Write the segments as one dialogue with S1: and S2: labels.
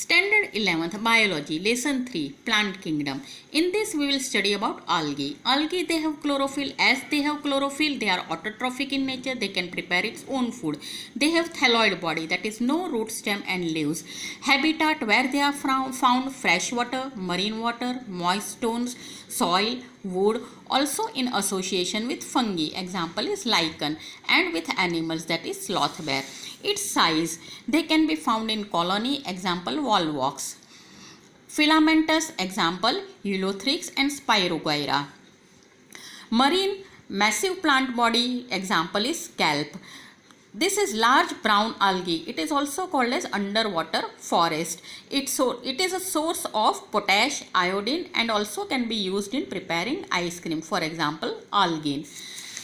S1: Standard 11th Biology Lesson 3 Plant Kingdom. In this we will study about algae. Algae, they have chlorophyll. As they have chlorophyll, they are autotrophic in nature. They can prepare its own food. They have thalloid body, that is no root, stem and leaves. Habitat where they are found: fresh water, marine water, moist stones, soil, wood, also in association with fungi, example is lichen, and with animals, that is sloth bear. Its size, they can be found in colony, example volvox. Filamentous, example Ulothrix and Spirogyra. Marine, massive plant body, example is kelp. This is large brown algae. It is also called as underwater forest. It is a source of potash, iodine, and also can be used in preparing ice cream, for example algin.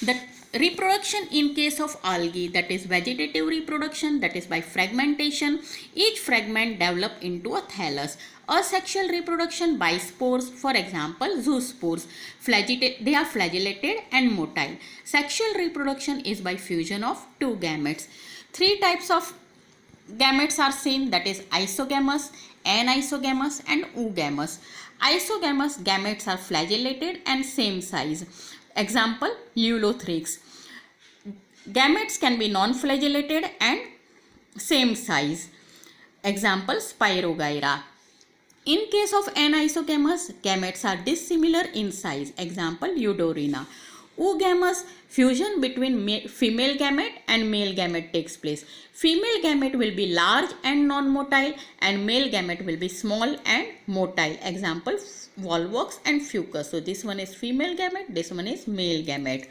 S1: The reproduction in case of algae, that is vegetative reproduction, that is by fragmentation. Each fragment develop into a thallus. Asexual reproduction by spores, for example zoospores. They are flagellated and motile. Sexual reproduction is by fusion of two gametes. Three types of gametes are seen, that is isogamous, anisogamous and oogamous. Isogamous gametes are flagellated and same size, example Ulothrix. Gametes can be non-flagellated and same size, example Spirogyra. In case of anisogamous, gametes are dissimilar in size, example Eudorina. Oogamous, fusion between female gamete and male gamete takes place. Female gamete will be large and non-motile, and male gamete will be small and motile, example volvox and fucus. So this one is female gamete, this one is male gamete.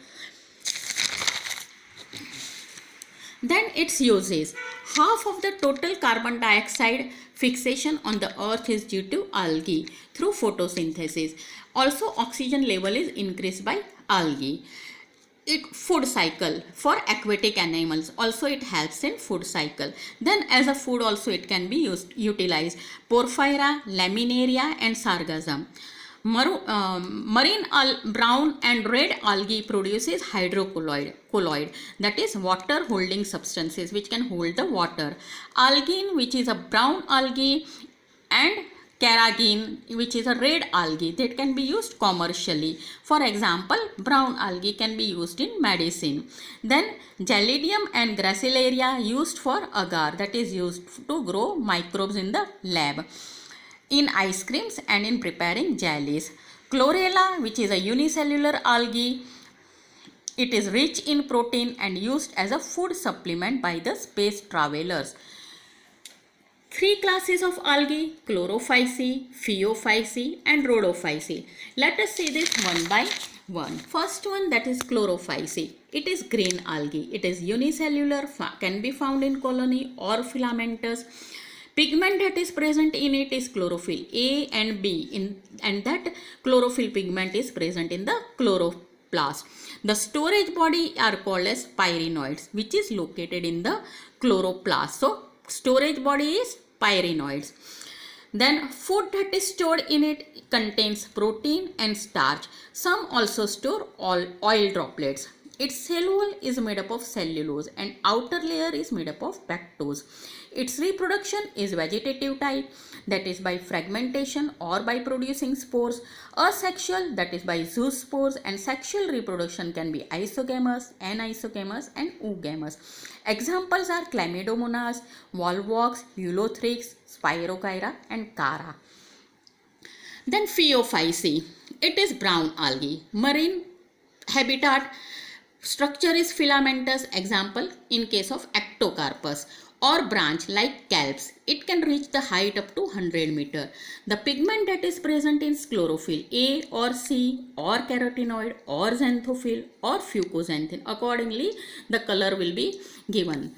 S1: Then its uses. Half of the total carbon dioxide fixation on the earth is due to algae through photosynthesis. Also oxygen level is increased by algae. Food cycle for aquatic animals, also it helps in food cycle. Then as a food also it can be utilized. Porphyra, laminaria and sargassum. Marine brown and red algae produces hydrocolloid, that is water holding substances which can hold the water. Algin, which is a brown algae, and carrageen, which is a red algae, that can be used commercially. For example, brown algae can be used in medicine. Then Gelidium and Gracilaria used for agar, that is used to grow microbes in the lab, in ice creams and in preparing jellies. Chlorella, which is a unicellular algae, it is rich in protein and used as a food supplement by the space travelers. Three classes of algae: Chlorophyceae, Phaeophyceae and Rhodophyceae. Let us see this one by one. First one, that is Chlorophyceae. It is green algae. It is unicellular, can be found in colony or filamentous. Pigment that is present in it is chlorophyll A and B, and that chlorophyll pigment is present in the chloroplast. The storage body are called as pyrenoids, which is located in the chloroplast. So storage body is pyrenoids. Then food that is stored in it contains protein and starch. Some also store oil droplets. Its cell wall is made up of cellulose and outer layer is made up of lactose. Its reproduction is vegetative type, that is by fragmentation or by producing spores. Asexual, that is by zoospores, and sexual reproduction can be isogamous, anisogamous and oogamous. Examples are Chlamydomonas, volvox, Ulothrix, Spirogyra and Chara. Then Phaeophyceae. It is brown algae. Marine habitat. Structure is filamentous, example in case of Ectocarpus, or branch like kelps. It can reach the height up to 100 meter. The pigment that is present in chlorophyll A or C or carotenoid or xanthophyll or fucoxanthin. Accordingly, the color will be given.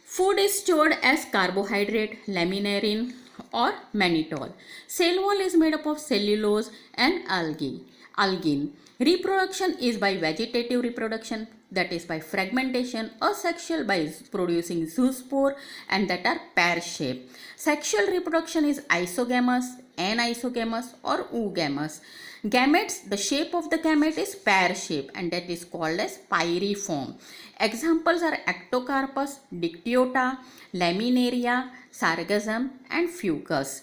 S1: Food is stored as carbohydrate, laminarin or mannitol. Cell wall is made up of cellulose and algae. algin. Reproduction is by vegetative reproduction, that is by fragmentation. Asexual by producing zoospore, and that are pear-shaped. Sexual reproduction is isogamous, anisogamous or oogamous. Gametes, the shape of the gamete is pear-shaped and that is called as pyriform. Examples are Ectocarpus, Dictyota, Laminaria, Sargassum and Fucus.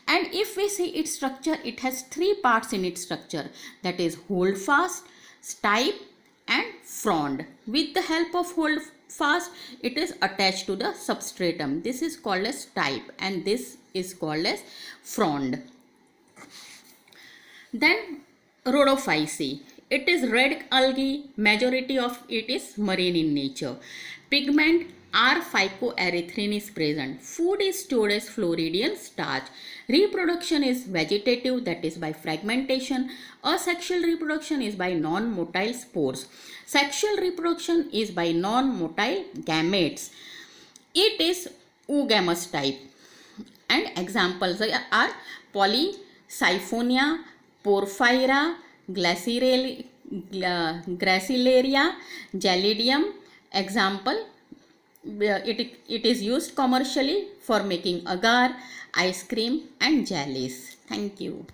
S1: And if we see its structure, it has three parts in its structure, that is holdfast, stipe and frond. With the help of holdfast, it is attached to the substratum. This is called as stipe and this is called as frond. Then Rhodophyceae. It is red algae. Majority of it is marine in nature. Pigment R. phycoerythrin is present. Food is stored as Floridian starch. Reproduction is vegetative, that is by fragmentation. Asexual reproduction is by non-motile spores. Sexual reproduction is by non-motile gametes. It is oogamous type. And examples are Polysiphonia, Porphyra, Gracilaria, Gelidium. Example, it is used commercially for making agar, ice cream and jellies. Thank you.